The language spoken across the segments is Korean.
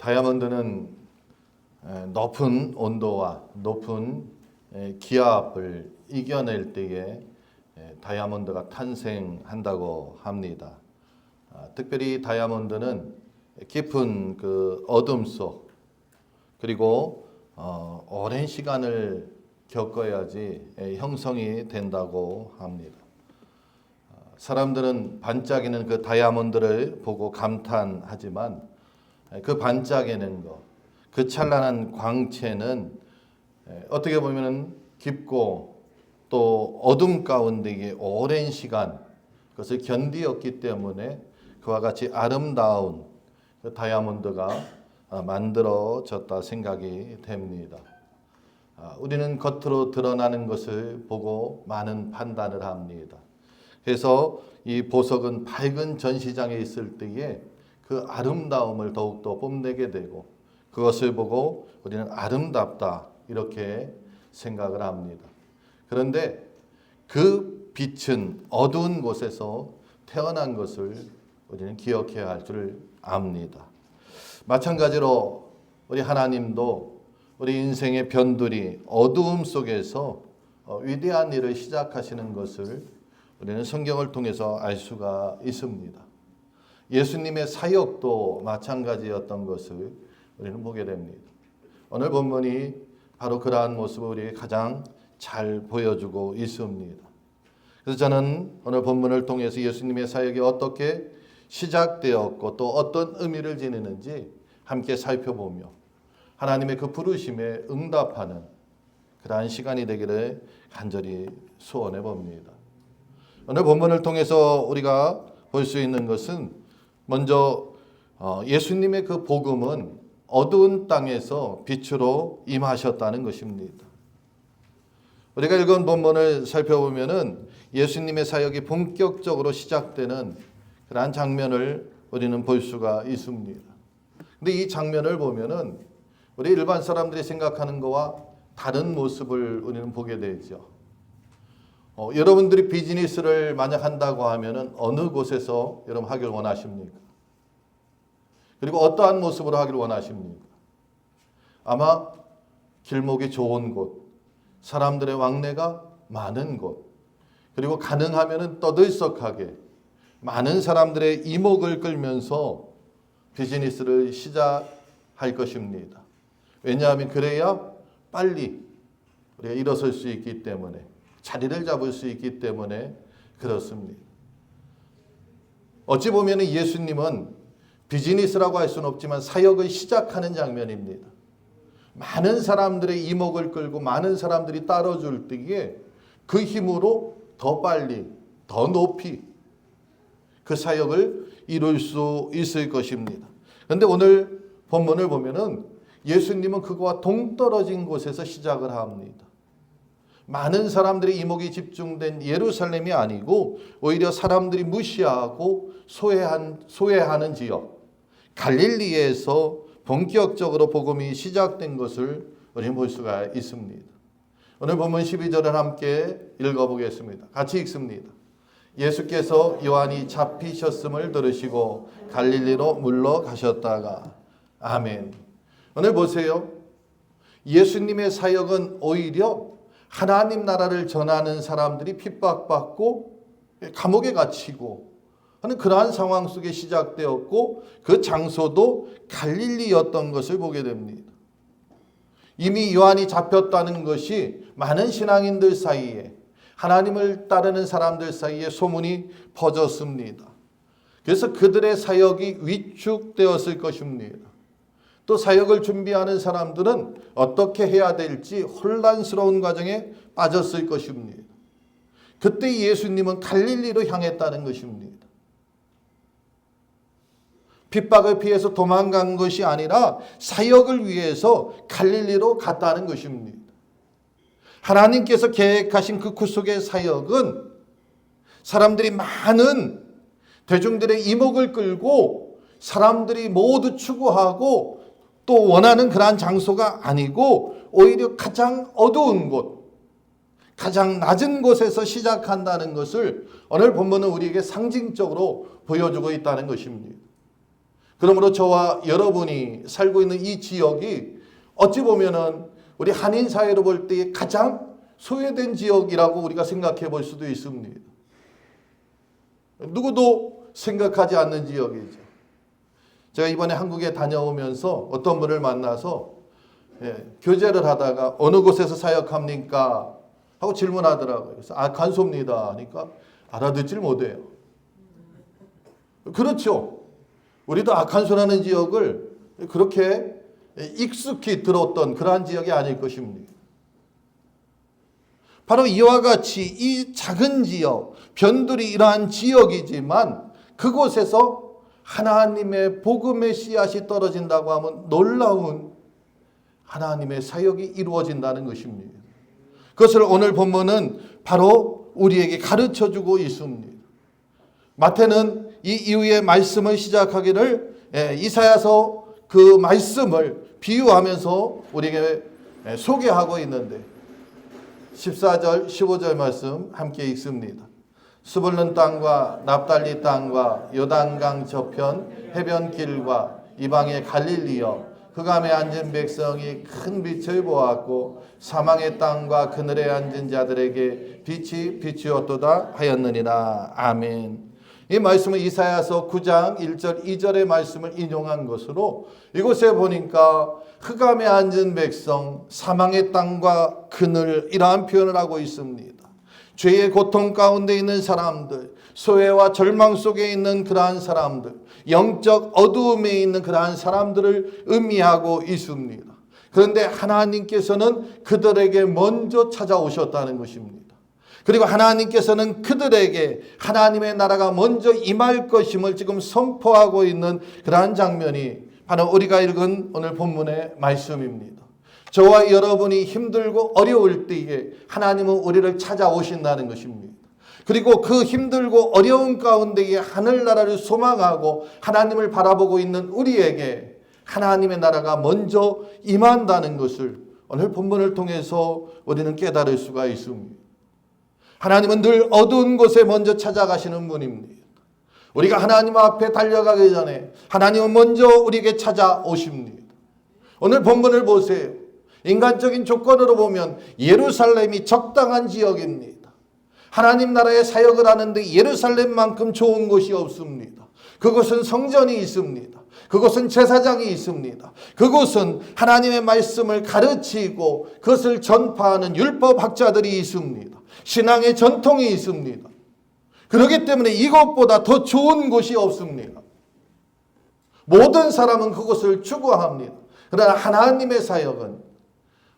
다이아몬드는 높은 온도와 높은 기압을 이겨낼 때에 다이아몬드가 탄생한다고 합니다. 특별히 다이아몬드는 깊은 그 어둠 속 그리고 오랜 시간을 겪어야지 형성이 된다고 합니다. 사람들은 반짝이는 그 다이아몬드를 보고 감탄하지만 그 반짝이는 것, 그 찬란한 광채는 어떻게 보면 깊고 또 어둠 가운데 오랜 시간 그것을 견디었기 때문에 그와 같이 아름다운 그 다이아몬드가 만들어졌다 생각이 됩니다. 우리는 겉으로 드러나는 것을 보고 많은 판단을 합니다. 그래서 이 보석은 밝은 전시장에 있을 때에 그 아름다움을 더욱더 뽐내게 되고 그것을 보고 우리는 아름답다 이렇게 생각을 합니다. 그런데 그 빛은 어두운 곳에서 태어난 것을 우리는 기억해야 할 줄 압니다. 마찬가지로 우리 하나님도 우리 인생의 변두리 어두움 속에서 위대한 일을 시작하시는 것을 우리는 성경을 통해서 알 수가 있습니다. 예수님의 사역도 마찬가지였던 것을 우리는 보게 됩니다. 오늘 본문이 바로 그러한 모습을 우리에게 가장 잘 보여주고 있습니다. 그래서 저는 오늘 본문을 통해서 예수님의 사역이 어떻게 시작되었고 또 어떤 의미를 지니는지 함께 살펴보며 하나님의 그 부르심에 응답하는 그러한 시간이 되기를 간절히 소원해 봅니다. 오늘 본문을 통해서 우리가 볼 수 있는 것은 먼저 예수님의 그 복음은 어두운 땅에서 빛으로 임하셨다는 것입니다. 우리가 읽은 본문을 살펴보면은 예수님의 사역이 본격적으로 시작되는 그러한 장면을 우리는 볼 수가 있습니다. 근데 이 장면을 보면은 우리 일반 사람들이 생각하는 것과 다른 모습을 우리는 보게 되죠. 여러분들이 비즈니스를 만약 한다고 하면은 어느 곳에서 여러분 하길 원하십니까? 그리고 어떠한 모습으로 하길 원하십니까? 아마 길목이 좋은 곳, 사람들의 왕래가 많은 곳, 그리고 가능하면은 떠들썩하게 많은 사람들의 이목을 끌면서 비즈니스를 시작할 것입니다. 왜냐하면 그래야 빨리 우리가 일어설 수 있기 때문에 자리를 잡을 수 있기 때문에 그렇습니다. 어찌 보면 예수님은 비즈니스라고 할 수는 없지만 사역을 시작하는 장면입니다. 많은 사람들의 이목을 끌고 많은 사람들이 따라줄 때에 그 힘으로 더 빨리 더 높이 그 사역을 이룰 수 있을 것입니다. 그런데 오늘 본문을 보면은 예수님은 그거와 동떨어진 곳에서 시작을 합니다. 많은 사람들의 이목이 집중된 예루살렘이 아니고 오히려 사람들이 무시하고 소외하는 지역 갈릴리에서 본격적으로 복음이 시작된 것을 우리는 볼 수가 있습니다. 오늘 본문 12절을 함께 읽어보겠습니다. 같이 읽습니다. 예수께서 요한이 잡히셨음을 들으시고 갈릴리로 물러가셨다가 아멘. 오늘 보세요. 예수님의 사역은 오히려 하나님 나라를 전하는 사람들이 핍박받고 감옥에 갇히고 하는 그러한 상황 속에 시작되었고 그 장소도 갈릴리였던 것을 보게 됩니다. 이미 요한이 잡혔다는 것이 많은 신앙인들 사이에 하나님을 따르는 사람들 사이에 소문이 퍼졌습니다. 그래서 그들의 사역이 위축되었을 것입니다. 또 사역을 준비하는 사람들은 어떻게 해야 될지 혼란스러운 과정에 빠졌을 것입니다. 그때 예수님은 갈릴리로 향했다는 것입니다. 핍박을 피해서 도망간 것이 아니라 사역을 위해서 갈릴리로 갔다는 것입니다. 하나님께서 계획하신 그 구속의 사역은 사람들이 많은 대중들의 이목을 끌고 사람들이 모두 추구하고 또 원하는 그러한 장소가 아니고 오히려 가장 어두운 곳, 가장 낮은 곳에서 시작한다는 것을 오늘 본문은 우리에게 상징적으로 보여주고 있다는 것입니다. 그러므로 저와 여러분이 살고 있는 이 지역이 어찌 보면은 우리 한인 사회로 볼 때 가장 소외된 지역이라고 우리가 생각해 볼 수도 있습니다. 누구도 생각하지 않는 지역이죠. 제가 이번에 한국에 다녀오면서 어떤 분을 만나서 교제를 하다가 어느 곳에서 사역합니까? 하고 질문하더라고요. 그래서 간소입니다 하니까 알아듣질 못해요. 그렇죠. 우리도 아칸소라는 지역을 그렇게 익숙히 들었던 그러한 지역이 아닐 것입니다. 바로 이와 같이 이 작은 지역, 변두리 이러한 지역이지만 그곳에서 하나님의 복음의 씨앗이 떨어진다고 하면 놀라운 하나님의 사역이 이루어진다는 것입니다. 그것을 오늘 본문은 바로 우리에게 가르쳐주고 있습니다. 마태는 이 이후의 말씀을 시작하기를 이사야서 그 말씀을 비유하면서 우리에게 소개하고 있는데 14절 15절 말씀 함께 읽습니다. 스불론 땅과 납달리 땅과 요단강 저편 해변길과 이방의 갈릴리여 흑암에 앉은 백성이 큰 빛을 보았고 사망의 땅과 그늘에 앉은 자들에게 빛이 비추었도다 하였느니라. 아멘. 이 말씀은 이사야서 9장 1절 2절의 말씀을 인용한 것으로 이곳에 보니까 흑암에 앉은 백성, 사망의 땅과 그늘 이러한 표현을 하고 있습니다. 죄의 고통 가운데 있는 사람들, 소외와 절망 속에 있는 그러한 사람들, 영적 어두움에 있는 그러한 사람들을 의미하고 있습니다. 그런데 하나님께서는 그들에게 먼저 찾아오셨다는 것입니다. 그리고 하나님께서는 그들에게 하나님의 나라가 먼저 임할 것임을 지금 선포하고 있는 그러한 장면이 바로 우리가 읽은 오늘 본문의 말씀입니다. 저와 여러분이 힘들고 어려울 때에 하나님은 우리를 찾아오신다는 것입니다. 그리고 그 힘들고 어려운 가운데에 하늘나라를 소망하고 하나님을 바라보고 있는 우리에게 하나님의 나라가 먼저 임한다는 것을 오늘 본문을 통해서 우리는 깨달을 수가 있습니다. 하나님은 늘 어두운 곳에 먼저 찾아가시는 분입니다. 우리가 하나님 앞에 달려가기 전에 하나님은 먼저 우리에게 찾아오십니다. 오늘 본문을 보세요. 인간적인 조건으로 보면 예루살렘이 적당한 지역입니다. 하나님 나라의 사역을 하는데 예루살렘만큼 좋은 곳이 없습니다. 그곳은 성전이 있습니다. 그곳은 제사장이 있습니다. 그곳은 하나님의 말씀을 가르치고 그것을 전파하는 율법학자들이 있습니다. 신앙의 전통이 있습니다. 그렇기 때문에 이것보다 더 좋은 곳이 없습니다. 모든 사람은 그것을 추구합니다. 그러나 하나님의 사역은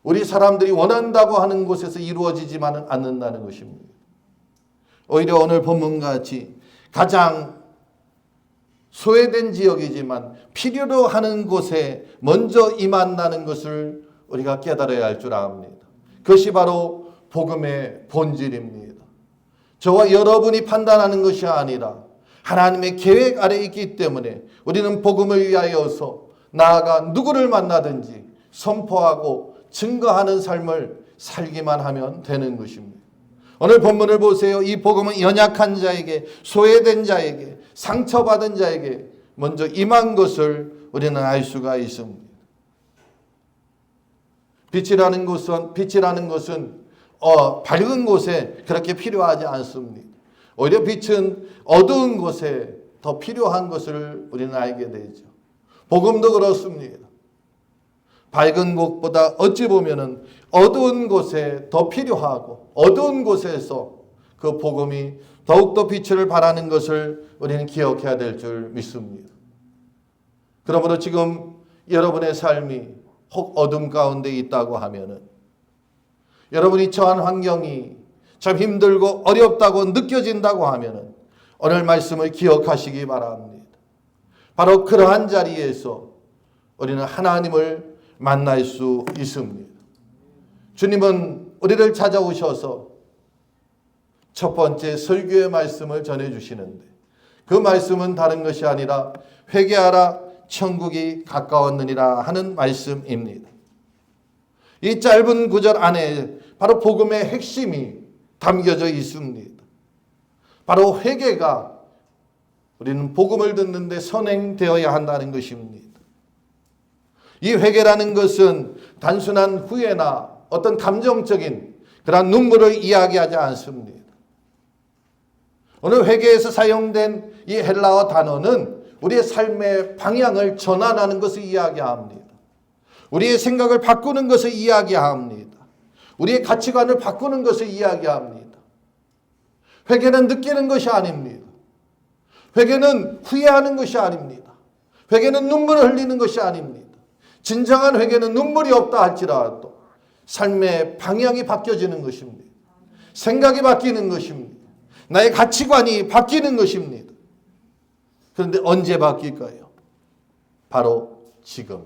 우리 사람들이 원한다고 하는 곳에서 이루어지지만은 않는다는 것입니다. 오히려 오늘 본문같이 가장 소외된 지역이지만 필요로 하는 곳에 먼저 임한다는 것을 우리가 깨달아야 할 줄 압니다. 그것이 바로 복음의 본질입니다. 저와 여러분이 판단하는 것이 아니라 하나님의 계획 아래 있기 때문에 우리는 복음을 위하여서 나아가 누구를 만나든지 선포하고 증거하는 삶을 살기만 하면 되는 것입니다. 오늘 본문을 보세요. 이 복음은 연약한 자에게, 소외된 자에게, 상처받은 자에게 먼저 임한 것을 우리는 알 수가 있습니다. 빛이라는 것은 밝은 곳에 그렇게 필요하지 않습니다. 오히려 빛은 어두운 곳에 더 필요한 것을 우리는 알게 되죠. 복음도 그렇습니다. 밝은 곳보다 어찌 보면은 어두운 곳에 더 필요하고 어두운 곳에서 그 복음이 더욱더 빛을 발하는 것을 우리는 기억해야 될 줄 믿습니다. 그러므로 지금 여러분의 삶이 혹 어둠 가운데 있다고 하면은 여러분이 처한 환경이 참 힘들고 어렵다고 느껴진다고 하면은 오늘 말씀을 기억하시기 바랍니다. 바로 그러한 자리에서 우리는 하나님을 만날 수 있습니다. 주님은 우리를 찾아오셔서 첫 번째 설교의 말씀을 전해주시는데 그 말씀은 다른 것이 아니라 회개하라 천국이 가까웠느니라 하는 말씀입니다. 이 짧은 구절 안에 바로 복음의 핵심이 담겨져 있습니다. 바로 회개가 우리는 복음을 듣는데 선행되어야 한다는 것입니다. 이 회개라는 것은 단순한 후회나 어떤 감정적인 그런 눈물을 이야기하지 않습니다. 오늘 회개에서 사용된 이 헬라어 단어는 우리의 삶의 방향을 전환하는 것을 이야기합니다. 우리의 생각을 바꾸는 것을 이야기합니다. 우리의 가치관을 바꾸는 것을 이야기합니다. 회개는 느끼는 것이 아닙니다. 회개는 후회하는 것이 아닙니다. 회개는 눈물을 흘리는 것이 아닙니다. 진정한 회개는 눈물이 없다 할지라도 삶의 방향이 바뀌어지는 것입니다. 생각이 바뀌는 것입니다. 나의 가치관이 바뀌는 것입니다. 그런데 언제 바뀔까요? 바로 지금.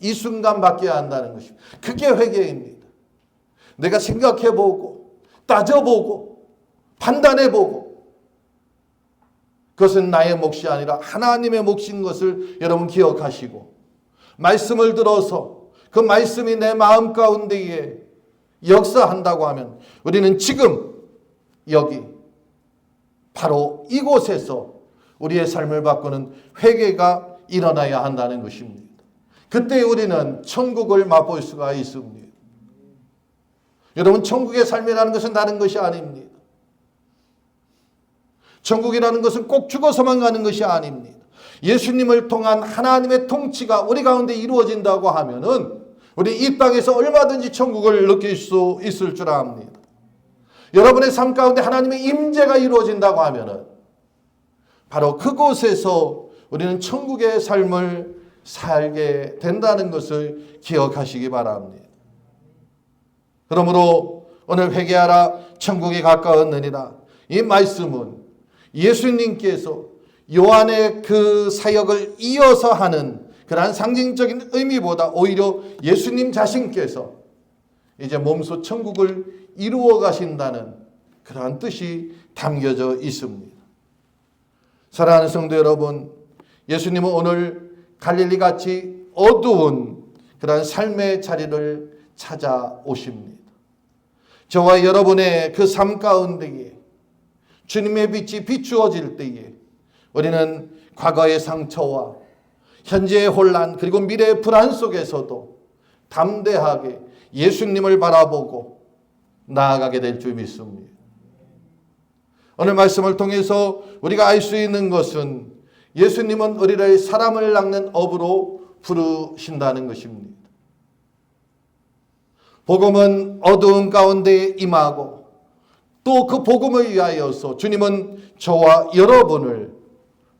이 순간 바뀌어야 한다는 것입니다. 그게 회개입니다. 내가 생각해보고 따져보고 판단해보고 그것은 나의 몫이 아니라 하나님의 몫인 것을 여러분 기억하시고 말씀을 들어서 그 말씀이 내 마음 가운데에 역사한다고 하면 우리는 지금 여기 바로 이곳에서 우리의 삶을 바꾸는 회개가 일어나야 한다는 것입니다. 그때 우리는 천국을 맛볼 수가 있습니다. 여러분, 천국의 삶이라는 것은 다른 것이 아닙니다. 천국이라는 것은 꼭 죽어서만 가는 것이 아닙니다. 예수님을 통한 하나님의 통치가 우리 가운데 이루어진다고 하면은 우리 이 땅에서 얼마든지 천국을 느낄 수 있을 줄 압니다. 여러분의 삶 가운데 하나님의 임재가 이루어진다고 하면은 바로 그곳에서 우리는 천국의 삶을 살게 된다는 것을 기억하시기 바랍니다. 그러므로 오늘 회개하라 천국이 가까웠느니라, 이 말씀은 예수님께서 요한의 그 사역을 이어서 하는 그러한 상징적인 의미보다 오히려 예수님 자신께서 이제 몸소 천국을 이루어 가신다는 그러한 뜻이 담겨져 있습니다. 사랑하는 성도 여러분, 예수님은 오늘 갈릴리같이 어두운 그러한 삶의 자리를 찾아오십니다. 저와 여러분의 그 삶 가운데에 주님의 빛이 비추어질 때에 우리는 과거의 상처와 현재의 혼란 그리고 미래의 불안 속에서도 담대하게 예수님을 바라보고 나아가게 될 줄 믿습니다. 오늘 말씀을 통해서 우리가 알 수 있는 것은 예수님은 우리를 사람을 낚는 업으로 부르신다는 것입니다. 복음은 어두운 가운데 임하고 또 그 복음을 위하여서 주님은 저와 여러분을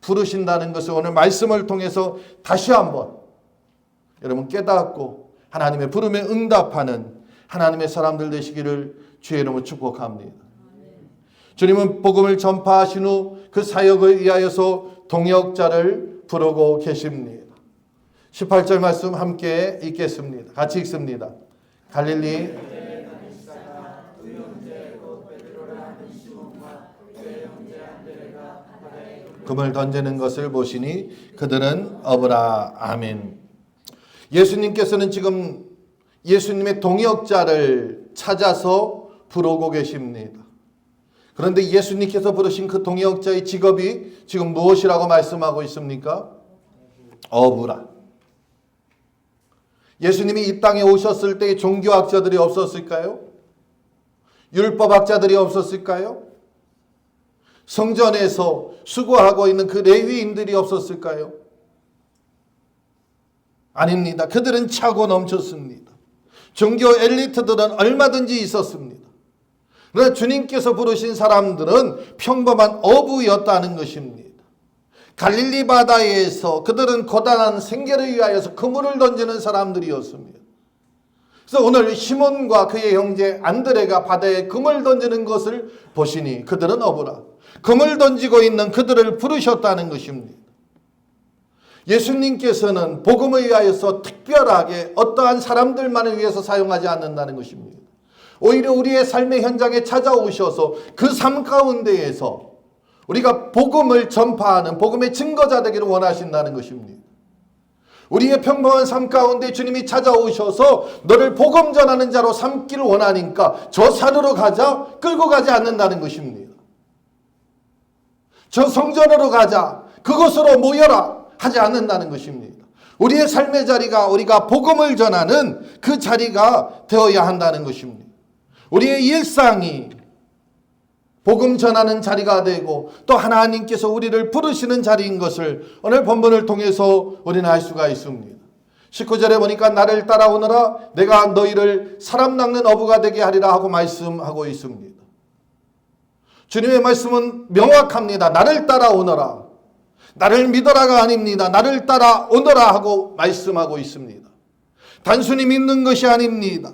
부르신다는 것을 오늘 말씀을 통해서 다시 한번 여러분 깨닫고 하나님의 부름에 응답하는 하나님의 사람들 되시기를 주의 이름으로 축복합니다. 주님은 복음을 전파하신 후 그 사역을 위하여서 동역자를 부르고 계십니다. 18절 말씀 함께 읽겠습니다. 같이 읽습니다. 갈릴리 금을 던지는 것을 보시니 그들은 어부라. 아멘. 예수님께서는 지금 예수님의 동역자를 찾아서 부르고 계십니다. 그런데 예수님께서 부르신 그 동역자의 직업이 지금 무엇이라고 말씀하고 있습니까? 어부라. 예수님이 이 땅에 오셨을 때 종교학자들이 없었을까요? 율법학자들이 없었을까요? 성전에서 수고하고 있는 그 레위인들이 없었을까요? 아닙니다. 그들은 차고 넘쳤습니다. 종교 엘리트들은 얼마든지 있었습니다. 그러나 주님께서 부르신 사람들은 평범한 어부였다는 것입니다. 갈릴리 바다에서 그들은 고단한 생계를 위하여서 그물을 던지는 사람들이었습니다. 그래서 오늘 시몬과 그의 형제 안드레가 바다에 그물 던지는 것을 보시니 그들은 어부라. 그물 던지고 있는 그들을 부르셨다는 것입니다. 예수님께서는 복음을 위하여서 특별하게 어떠한 사람들만을 위해서 사용하지 않는다는 것입니다. 오히려 우리의 삶의 현장에 찾아오셔서 그 삶 가운데에서 우리가 복음을 전파하는 복음의 증거자 되기를 원하신다는 것입니다. 우리의 평범한 삶 가운데 주님이 찾아오셔서 너를 복음 전하는 자로 삼기를 원하니까 저 산으로 가자 끌고 가지 않는다는 것입니다. 저 성전으로 가자, 그곳으로 모여라 하지 않는다는 것입니다. 우리의 삶의 자리가 우리가 복음을 전하는 그 자리가 되어야 한다는 것입니다. 우리의 일상이 복음 전하는 자리가 되고 또 하나님께서 우리를 부르시는 자리인 것을 오늘 본문을 통해서 우리는 알 수가 있습니다. 19절에 보니까 나를 따라오너라 내가 너희를 사람 낚는 어부가 되게 하리라 하고 말씀하고 있습니다. 주님의 말씀은 명확합니다. 나를 따라오너라. 나를 믿어라가 아닙니다. 나를 따라오너라 하고 말씀하고 있습니다. 단순히 믿는 것이 아닙니다.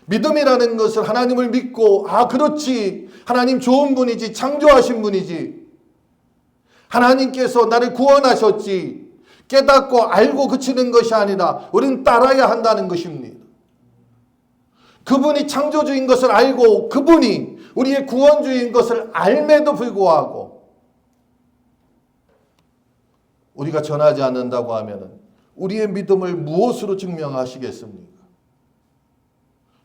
믿음이라는 것을 하나님을 믿고 그렇지, 하나님 좋은 분이지, 창조하신 분이지, 하나님께서 나를 구원하셨지, 깨닫고 알고 그치는 것이 아니라 우리는 따라야 한다는 것입니다. 그분이 창조주인 것을 알고 그분이 우리의 구원주인 것을 알매도 불구하고 우리가 전하지 않는다고 하면 우리의 믿음을 무엇으로 증명하시겠습니까?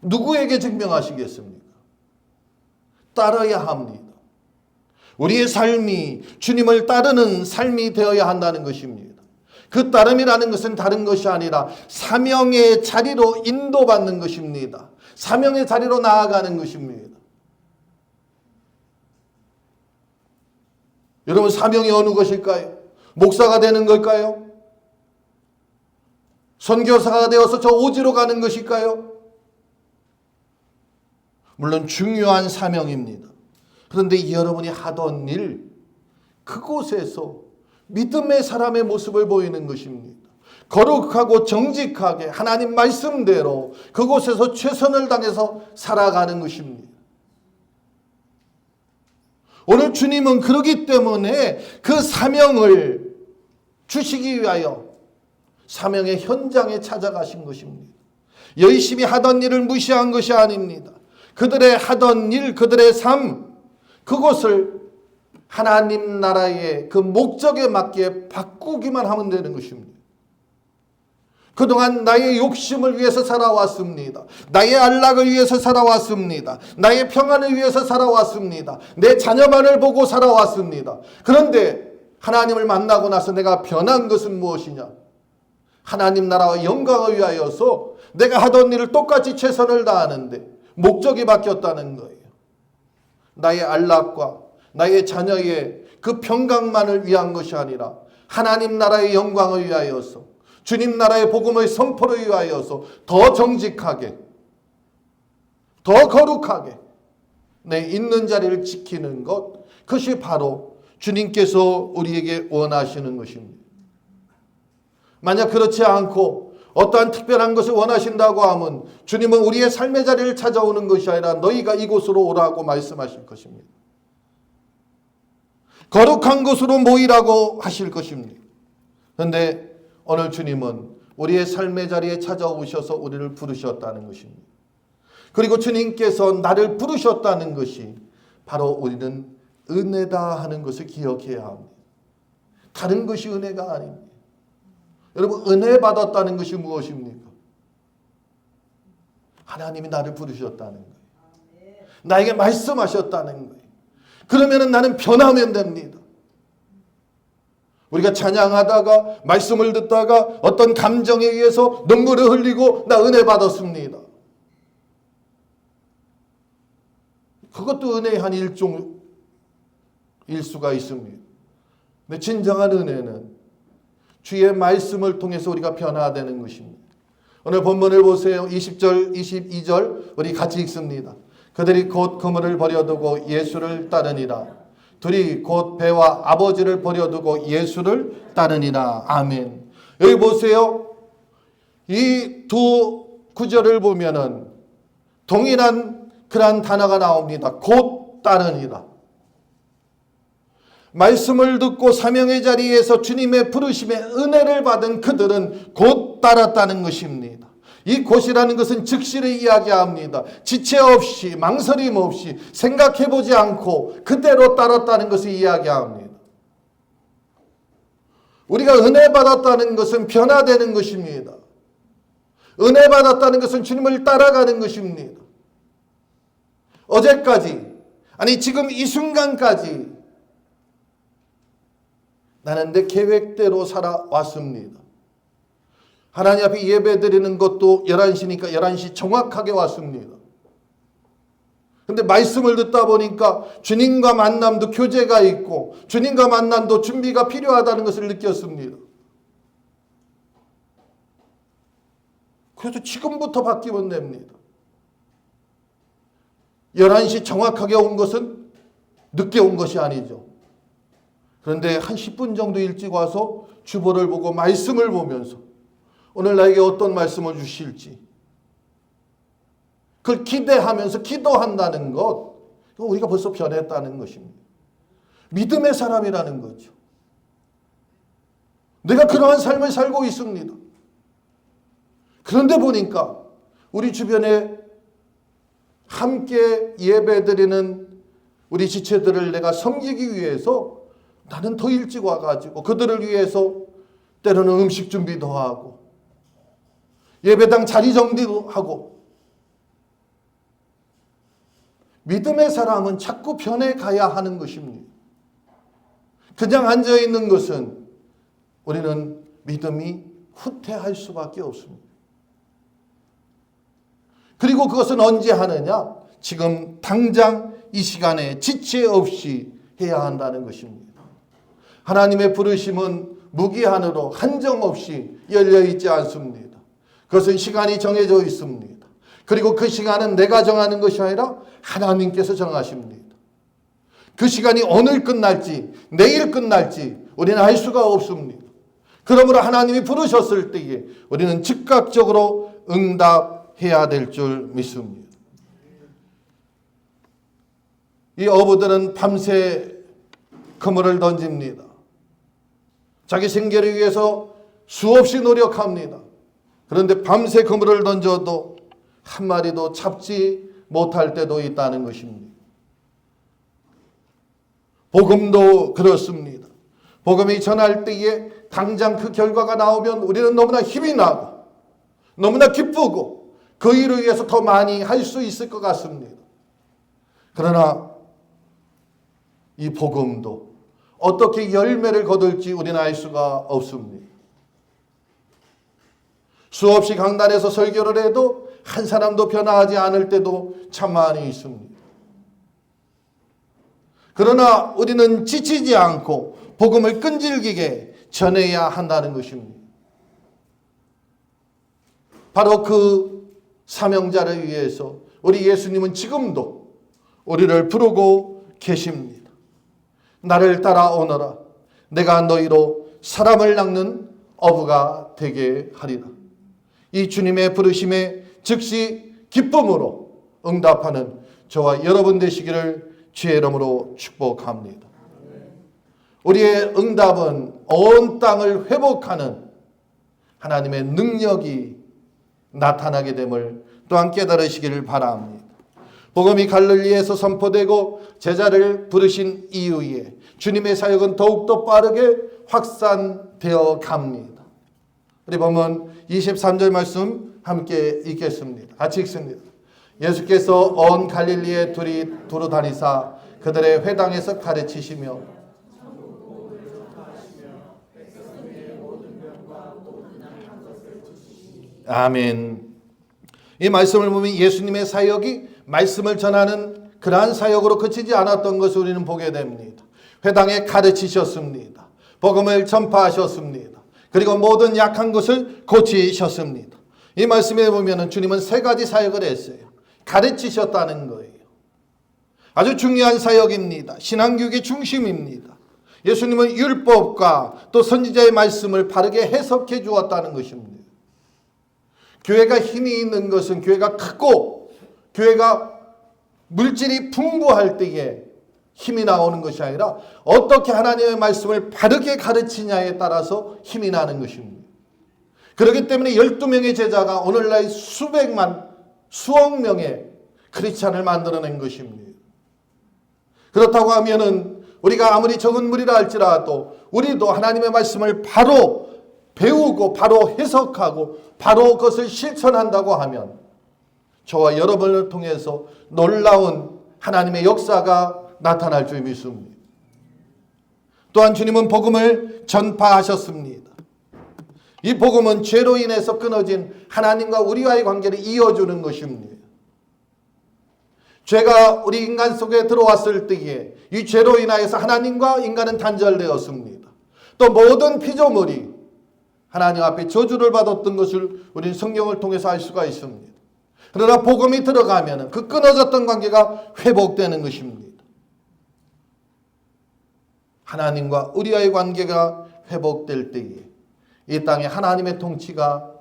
누구에게 증명하시겠습니까? 따라야 합니다. 우리의 삶이 주님을 따르는 삶이 되어야 한다는 것입니다. 그 따름이라는 것은 다른 것이 아니라 사명의 자리로 인도받는 것입니다. 사명의 자리로 나아가는 것입니다. 여러분, 사명이 어느 것일까요? 목사가 되는 걸까요? 선교사가 되어서 저 오지로 가는 것일까요? 물론 중요한 사명입니다. 그런데 여러분이 하던 일, 그곳에서 믿음의 사람의 모습을 보이는 것입니다. 거룩하고 정직하게 하나님 말씀대로 그곳에서 최선을 다해서 살아가는 것입니다. 오늘 주님은 그러기 때문에 그 사명을 주시기 위하여 사명의 현장에 찾아가신 것입니다. 열심히 하던 일을 무시한 것이 아닙니다. 그들의 하던 일, 그들의 삶, 그것을 하나님 나라의 그 목적에 맞게 바꾸기만 하면 되는 것입니다. 그동안 나의 욕심을 위해서 살아왔습니다. 나의 안락을 위해서 살아왔습니다. 나의 평안을 위해서 살아왔습니다. 내 자녀만을 보고 살아왔습니다. 그런데 하나님을 만나고 나서 내가 변한 것은 무엇이냐? 하나님 나라와 영광을 위하여서 내가 하던 일을 똑같이 최선을 다하는데 목적이 바뀌었다는 거예요. 나의 안락과 나의 자녀의 그 평강만을 위한 것이 아니라 하나님 나라의 영광을 위하여서 주님 나라의 복음의 선포를 위하여서 더 정직하게, 더 거룩하게 내 있는 자리를 지키는 것, 그것이 바로 주님께서 우리에게 원하시는 것입니다. 만약 그렇지 않고 어떠한 특별한 것을 원하신다고 하면 주님은 우리의 삶의 자리를 찾아오는 것이 아니라 너희가 이곳으로 오라고 말씀하실 것입니다. 거룩한 곳으로 모이라고 하실 것입니다. 그런데 오늘 주님은 우리의 삶의 자리에 찾아오셔서 우리를 부르셨다는 것입니다. 그리고 주님께서 나를 부르셨다는 것이 바로 우리는 은혜다 하는 것을 기억해야 합니다. 다른 것이 은혜가 아닙니다. 여러분, 은혜 받았다는 것이 무엇입니까? 하나님이 나를 부르셨다는 거예요. 나에게 말씀하셨다는 거예요. 그러면 나는 변하면 됩니다. 우리가 찬양하다가 말씀을 듣다가 어떤 감정에 의해서 눈물을 흘리고 나 은혜 받았습니다. 그것도 은혜의 한 일종일 수가 있습니다. 근데 진정한 은혜는 주의 말씀을 통해서 우리가 변화되는 것입니다. 오늘 본문을 보세요. 20절, 22절 우리 같이 읽습니다. 그들이 곧 그물을 버려두고 예수를 따르니라. 둘이 곧 배와 아버지를 버려두고 예수를 따르니라. 아멘. 여기 보세요. 이 두 구절을 보면은 동일한 그러한 단어가 나옵니다. 곧 따르니라. 말씀을 듣고 사명의 자리에서 주님의 부르심에 은혜를 받은 그들은 곧 따랐다는 것입니다. 이 곧이라는 것은 즉시를 이야기합니다. 지체 없이, 망설임 없이, 생각해보지 않고 그대로 따랐다는 것을 이야기합니다. 우리가 은혜 받았다는 것은 변화되는 것입니다. 은혜 받았다는 것은 주님을 따라가는 것입니다. 어제까지, 아니 지금 이 순간까지 나는 내 계획대로 살아왔습니다. 하나님 앞에 예배 드리는 것도 11시니까 11시 정확하게 왔습니다. 근데 말씀을 듣다 보니까 주님과 만남도 교제가 있고 주님과 만남도 준비가 필요하다는 것을 느꼈습니다. 그래서 지금부터 바뀌면 됩니다. 11시 정확하게 온 것은 늦게 온 것이 아니죠. 그런데 한 10분 정도 일찍 와서 주보를 보고 말씀을 보면서 오늘 나에게 어떤 말씀을 주실지 그걸 기대하면서 기도한다는 것, 우리가 벌써 변했다는 것입니다. 믿음의 사람이라는 거죠. 내가 그러한 삶을 살고 있습니다. 그런데 보니까 우리 주변에 함께 예배드리는 우리 지체들을 내가 섬기기 위해서 나는 더 일찍 와가지고 그들을 위해서 때로는 음식 준비도 하고 예배당 자리 정리도 하고, 믿음의 사람은 자꾸 변해가야 하는 것입니다. 그냥 앉아있는 것은 우리는 믿음이 후퇴할 수밖에 없습니다. 그리고 그것은 언제 하느냐? 지금 당장 이 시간에 지체 없이 해야 한다는 것입니다. 하나님의 부르심은 무기한으로 한정없이 열려있지 않습니다. 그것은 시간이 정해져 있습니다. 그리고 그 시간은 내가 정하는 것이 아니라 하나님께서 정하십니다. 그 시간이 오늘 끝날지 내일 끝날지 우리는 알 수가 없습니다. 그러므로 하나님이 부르셨을 때에 우리는 즉각적으로 응답해야 될 줄 믿습니다. 이 어부들은 밤새 그물을 던집니다. 자기 생계를 위해서 수없이 노력합니다. 그런데 밤새 그물을 던져도 한 마리도 잡지 못할 때도 있다는 것입니다. 복음도 그렇습니다. 복음이 전할 때에 당장 그 결과가 나오면 우리는 너무나 힘이 나고 너무나 기쁘고 그 일을 위해서 더 많이 할 수 있을 것 같습니다. 그러나 이 복음도 어떻게 열매를 거둘지 우리는 알 수가 없습니다. 수없이 강단에서 설교를 해도 한 사람도 변화하지 않을 때도 참 많이 있습니다. 그러나 우리는 지치지 않고 복음을 끈질기게 전해야 한다는 것입니다. 바로 그 사명자를 위해서 우리 예수님은 지금도 우리를 부르고 계십니다. 나를 따라오너라. 내가 너희로 사람을 낚는 어부가 되게 하리라. 이 주님의 부르심에 즉시 기쁨으로 응답하는 저와 여러분 되시기를 주의 이름으로 축복합니다. 우리의 응답은 온 땅을 회복하는 하나님의 능력이 나타나게 됨을 또한 깨달으시기를 바랍니다. 복음이 갈릴리에서 선포되고 제자를 부르신 이후에 주님의 사역은 더욱더 빠르게 확산되어 갑니다. 우리 보면 23절 말씀 함께 읽겠습니다. 같이 읽습니다. 예수께서 온 갈릴리에 두루 다니사 그들의 회당에서 가르치시며 아멘. 이 말씀을 보면 예수님의 사역이 말씀을 전하는 그러한 사역으로 그치지 않았던 것을 우리는 보게 됩니다. 회당에 가르치셨습니다. 복음을 전파하셨습니다. 그리고 모든 약한 것을 고치셨습니다. 이 말씀에 보면 주님은 세 가지 사역을 했어요. 가르치셨다는 거예요. 아주 중요한 사역입니다. 신앙교육의 중심입니다. 예수님은 율법과 또 선지자의 말씀을 바르게 해석해 주었다는 것입니다. 교회가 힘이 있는 것은 교회가 크고 교회가 물질이 풍부할 때에 힘이 나오는 것이 아니라 어떻게 하나님의 말씀을 바르게 가르치냐에 따라서 힘이 나는 것입니다. 그렇기 때문에 12명의 제자가 오늘날 수백만, 수억 명의 크리스찬을 만들어낸 것입니다. 그렇다고 하면은 우리가 아무리 적은 무리라 할지라도 우리도 하나님의 말씀을 바로 배우고 바로 해석하고 바로 그것을 실천한다고 하면 저와 여러분을 통해서 놀라운 하나님의 역사가 나타날 줄 믿습니다. 또한 주님은 복음을 전파하셨습니다. 이 복음은 죄로 인해서 끊어진 하나님과 우리와의 관계를 이어주는 것입니다. 죄가 우리 인간 속에 들어왔을 때에 이 죄로 인하여서 하나님과 인간은 단절되었습니다. 또 모든 피조물이 하나님 앞에 저주를 받았던 것을 우리는 성경을 통해서 알 수가 있습니다. 그러나 복음이 들어가면 그 끊어졌던 관계가 회복되는 것입니다. 하나님과 우리와의 관계가 회복될 때에 이 땅에 하나님의 통치가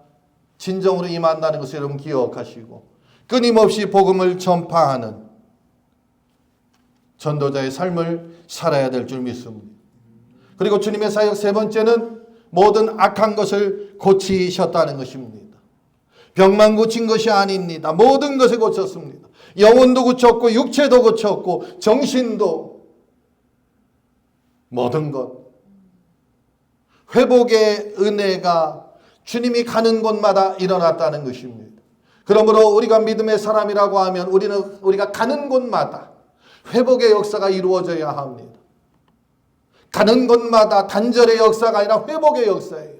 진정으로 임한다는 것을 여러분 기억하시고 끊임없이 복음을 전파하는 전도자의 삶을 살아야 될 줄 믿습니다. 그리고 주님의 사역 세 번째는 모든 악한 것을 고치셨다는 것입니다. 병만 고친 것이 아닙니다. 모든 것을 고쳤습니다. 영혼도 고쳤고 육체도 고쳤고 정신도 모든 것. 회복의 은혜가 주님이 가는 곳마다 일어났다는 것입니다. 그러므로 우리가 믿음의 사람이라고 하면 우리가 가는 곳마다 회복의 역사가 이루어져야 합니다. 가는 곳마다 단절의 역사가 아니라 회복의 역사예요.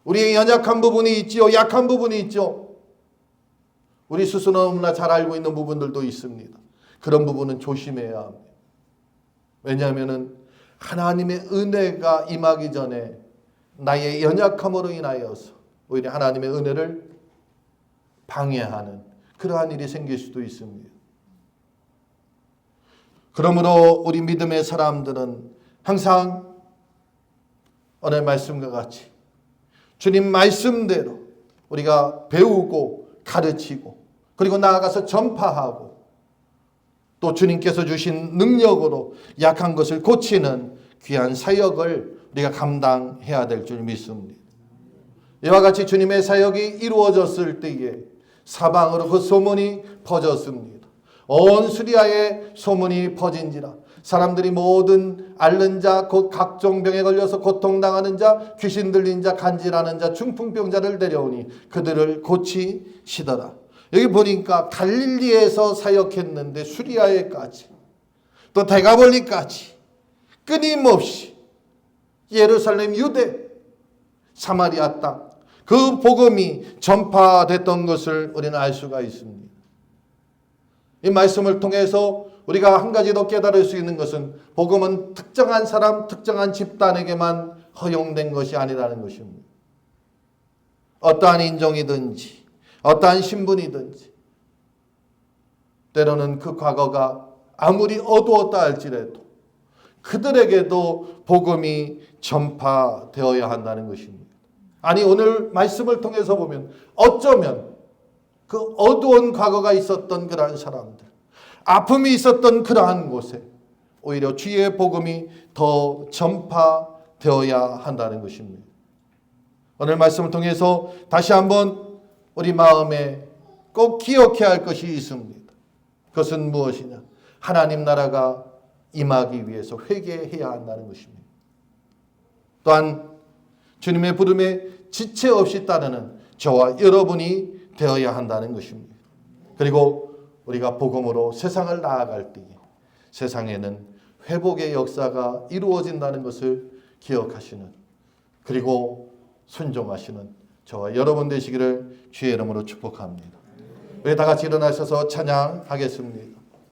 우리의 연약한 부분이 있지요. 약한 부분이 있죠. 우리 스스로 너무나 잘 알고 있는 부분들도 있습니다. 그런 부분은 조심해야 합니다. 왜냐하면 하나님의 은혜가 임하기 전에 나의 연약함으로 인하여서 오히려 하나님의 은혜를 방해하는 그러한 일이 생길 수도 있습니다. 그러므로 우리 믿음의 사람들은 항상 오늘 말씀과 같이 주님 말씀대로 우리가 배우고 가르치고 그리고 나아가서 전파하고 또 주님께서 주신 능력으로 약한 것을 고치는 귀한 사역을 우리가 감당해야 될 줄 믿습니다. 이와 같이 주님의 사역이 이루어졌을 때에 사방으로 그 소문이 퍼졌습니다. 온 수리아에 소문이 퍼진지라 사람들이 모든 앓는 자 곧 각종 병에 걸려서 고통당하는 자 귀신 들린 자 간질하는 자 중풍병자를 데려오니 그들을 고치시더라. 여기 보니까 갈릴리에서 사역했는데 수리아에까지 또 대가볼리까지 끊임없이 예루살렘 유대 사마리아 땅 그 복음이 전파됐던 것을 우리는 알 수가 있습니다. 이 말씀을 통해서 우리가 한 가지 더 깨달을 수 있는 것은 복음은 특정한 사람, 특정한 집단에게만 허용된 것이 아니라는 것입니다. 어떠한 인종이든지 어떠한 신분이든지 때로는 그 과거가 아무리 어두웠다 할지라도 그들에게도 복음이 전파되어야 한다는 것입니다. 아니 오늘 말씀을 통해서 보면 어쩌면 그 어두운 과거가 있었던 그러한 사람들, 아픔이 있었던 그러한 곳에 오히려 주의 복음이 더 전파되어야 한다는 것입니다. 오늘 말씀을 통해서 다시 한번 우리 마음에 꼭 기억해야 할 것이 있습니다. 그것은 무엇이냐? 하나님 나라가 임하기 위해서 회개해야 한다는 것입니다. 또한 주님의 부름에 지체 없이 따르는 저와 여러분이 되어야 한다는 것입니다. 그리고 우리가 복음으로 세상을 나아갈 때에 세상에는 회복의 역사가 이루어진다는 것을 기억하시는 그리고 순종하시는 저와 여러분 되시기를 주의 이름으로 축복합니다. 우리 다 같이 일어나셔서 찬양하겠습니다.